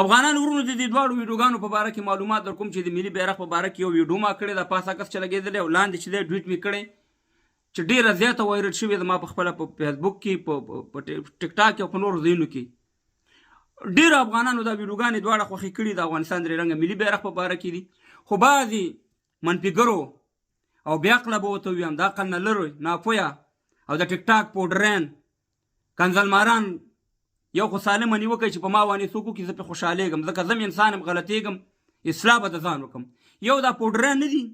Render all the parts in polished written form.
افغانان ورونو د دې دواړو ویډیوګانو په باره کې معلومات در کوم چې د ملي بیرغ په باره کې یو ویډیو ما کړې ده، پاس عکس چې لګېدلی او لاندې چې دی ډویټ مې کړی چې ډېره زیاته وایرل شوې ده. ما په خپله په فیسبوک کې په ټیک ټاک کې او په نورو ځایونو کې ډېرو افغانانو دا ویډیوګانې دواړه خوښې کړي د افغانستان درې رنګه ملي بیرغ په باره کې دي. خو بعضې منفیګرو او بې عقله به ورته ووایم، د عقل نه لرې ناپویه او د ټیک ټاک پوډرین کنځلماران یو خو سالمه نیوکه چې په ما باندې څوک وکړي زه پرې خوشحالېږم، ځکه زه م انسان یم، غلطېږم، اصلاح به د ځان وکړم. یو دا پوډرین نه دي،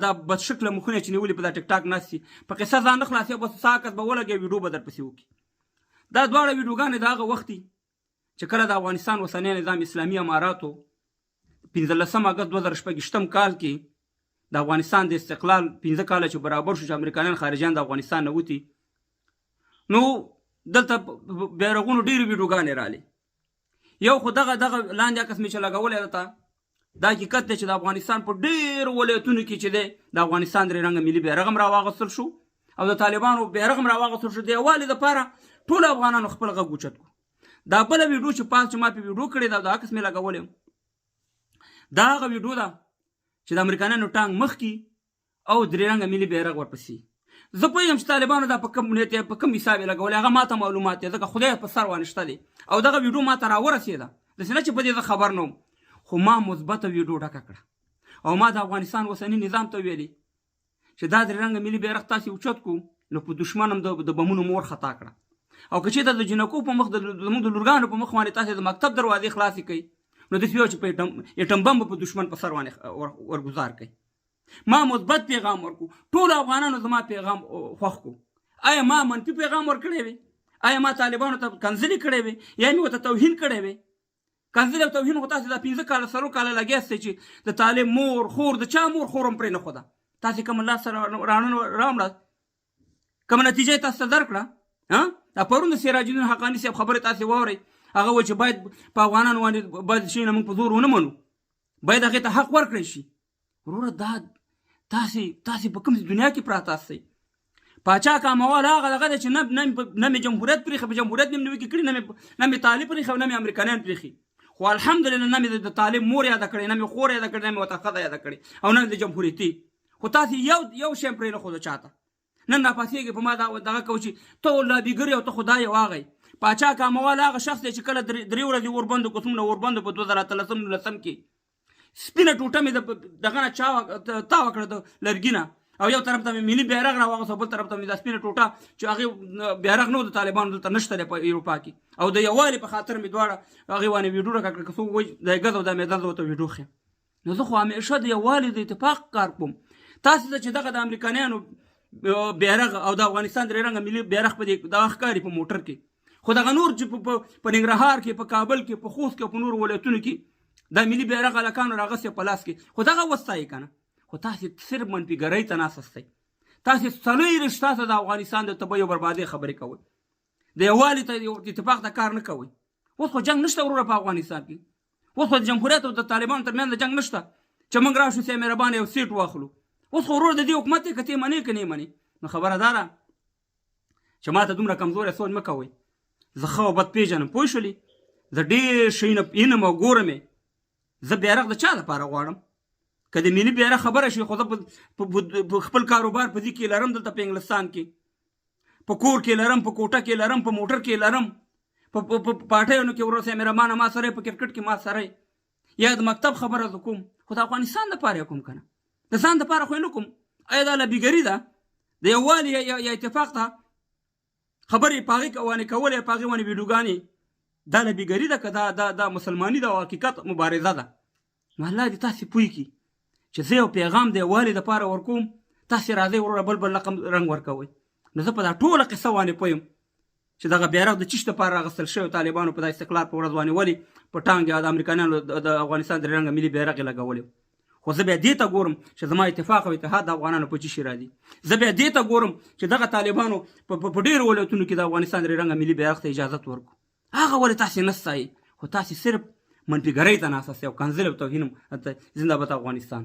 دا بد شکله مخونه چې نیولي په دا ټیک ټاک ناست دي، په قصه ځان نه خلاصوي، بس ساکت به ولګي ویډیو به درپسې وکړي. دا دواړه ویډیوګانې د هغه وخت دي چې کله د افغانستان اوسنی نظام اسلامي اماراتو 15 اګست 2016 کال کې د افغانستان د استقلال 15 کاله چې برابر شو چې امریکایان خارجیان د افغانستان نه وتي، نو دلته بیرغونو ډېرې ویډیوګانې رالې. یو خو دغه لاندې عکس مې چې لګولی درته دا حقیقت دی چې د افغانستان په ډېرو ولایتونو کې چې دی د افغانستان درې رنګه ملي بیرغ هم راواغوستل شو او د طالبانو بیرغ هم راواغوستل شو. د یووالي دپاره ټولو افغانانو خپل غږ اوچت کړو. دا بله ویډیو چې پاس چې ما په ویډیو کړې ده او د عکس مې لګولی دا هغه ویډیو ده چې د امریکایانو ټانک مخکې او درې رنګه ملي بیرغ ورپسې. زه پوهېږم چې طالبانو دا په کوم نیت په کوم حساب یې لګولی، هغه ما ته معلومات دی، ځکه خدای په سر وانشته دی او دغه ویډیو ما ته راورسېده، داسې نه چې په دې زه خبر نه وم، خو ما مثبته ویډیو ډکه کړه او ما د افغانستان اوسني نظام ته ویلي چې دا درې رنګه ملي بیرغ تاسې اوچت کړو نو په دښمن هم د بمونو مور خطا کړه، او که چېرته د جنکو په مخ زموږ د لورګانو په مخ باندې تاسې د مکتب دروازې خلاصې کوئ نو داسې وایو چې په ایټم بم به په دښمن په سر باندې ورګزار کوئ. ما مثبت پیغام ورکو، ټولو افغانانو زما پیغام خوښ کړو. آیا ما منفي پیغام ورکړی وي؟ آیا ما طالبانو ته کنځلې کړی وي یا مې ورته توهین کړی وي؟ کنځلې او توهین خو تاسې دا 15 کاله 4 کاله لګیاستئ چې د طالب مور خور د چا مور خور هم پرې نه ښوده، تاسې کوم لاسته راوړه، کومه نتیجه یې تاسو ته درکړه. دا پرون د سراج الدین حقاني صاحب خبرې تاسې واورئ، هغه وایي چې باید په افغانانو باندې باید شي نه موږ په زور ونه منو، باید هغې ته حق ورکړی شي. وروره دا تاسې په کوم دنیا کې پراته استئ؟ پاچا کاموال هغه دغه دی چې نه مې جمهوریت پرېښی، په جمهوریت مې نوي کې کړي، نه مې طالب پرېښی او نه مې امریکایان پرېښي، خو الحمدلله نه مې د طالب مور یاده کړې، نه مې خور یاده کړې، نه مې ورته ښځه یاده کړې او نه د جمهوریتي. خو تاسې یو شی پرې نه ښوده چاته. نن راپاڅېږي په ما دغه کوي چې ته لابیګرې او ته خو دا یې واغی. پاچا کاموال هغه شخص دی چې کله 3 ورځې اوربندو کو څومره اوربندو په 2013 کې سپینه ټوټه مې دغه نه تاوه کړه د لرګي نه، او یو طرف ته مې ملي بیرغ راواغوست او بل طرف ته مې دا سپینه ټوټه چې هغې بیرغ نه و د طالبانو دلته نشته دی په اروپا کې، او د یووالي په خاطر مې دواړه هغې باندې ویډیو راکړه که څوک وایي دا یې ګز او دا مې ګز ورته ویډیو ښیم. نو زه خو همیشه د یووالي د اتفاق کار کوم. تاسې ته چې دغه د امریکایانو بیرغ او د افغانستان درې رنګه ملي بیرغ په دغه ښکاري په موټر کې، خو دغه نور چې په ننګرهار کې، په کابل کې، په خوست کې او په نورو ولایتونو کې دا ملي بیرغ هلکانو راغوستی په لاس کې، خو دغه وستایي که نه. خو تاسې صرف منفیګرۍ ته ناست استئ، تاسې 40 تاسو د افغانستان د تباهۍ او بربادۍ خبرې کوئ، د یووالي ته اتفاق ته کار نه کوئ. اوس خو جنګ نشته وروره په افغانستان کې، اوس خو د جمهوریت او د طالبانو ترمنځ د جنګ نشته چې موږ راشو سي مهربانه یو سیټ واخلو. اوس خو ورور د دې حکومت دی که ته یې منې که نه یې منې. نو خبره دا ده چې ما ته دومره کمزوری سوچ مه کوئ، زه ښه او بد پېژنم، پوه شولې؟ زه ډېر شیونه وینم او ګورم یې. زه بیرغ د چا لپاره غواړم؟ که د ملي بیرغ خبره شي خو زه په خپل کاروبار په دې کې لرم، دلته په انګلستان کې په کور کې لرم، په کوټه کې لرم، په موټر کې لرم، په پاټیانو کې ورسې مهربانه ما سره، په کرکټ کې ما سره، یا د مکتب خبره زه کوم، خو د افغانستان دپاره یې کوم که نه، د ځان دپاره خو یې نه کوم. آیا دا لبیګري ده؟ د یووالي یا اتفاق ته خبرې په هغې باندې کول یا په هغې باندې ویډیوګانې، دا لبیګري ده که دا مسلماني ده او حقیقت مبارزه ده؟ نو الله دې تاسې پوه کړي چې زه یو پیغام د یووالي دپاره ورکوم، تاسې راځئ وروره بل رنګ ورکوئ. نو زه په دا ټوله قصه باندې پوه یم چې دغه بیرغ د چیش دپاره راغوستل شوی، طالبانو په دا استقلال په ورځ باندې ولې په ټانګ یا د امریکایانو د افغانستان درې رنګه ملي بیرغ یې لګولی. خو زه بیا دې ته ګورم چې زما اتفاق او اتحاد د افغانانو په چی شي راځي. زه بیا دې ته ګورم چې دغه طالبانو په ډېرو ولایتونو کې د افغانستان درې رنګه ملي بیرغ ته اجازت ورکړو. هغه ولې تاسې نه ستایئ، خو تاسې صرف منفیګرۍ ته ناست یاست او کنځلې او توهین. زنده باد افغانستان.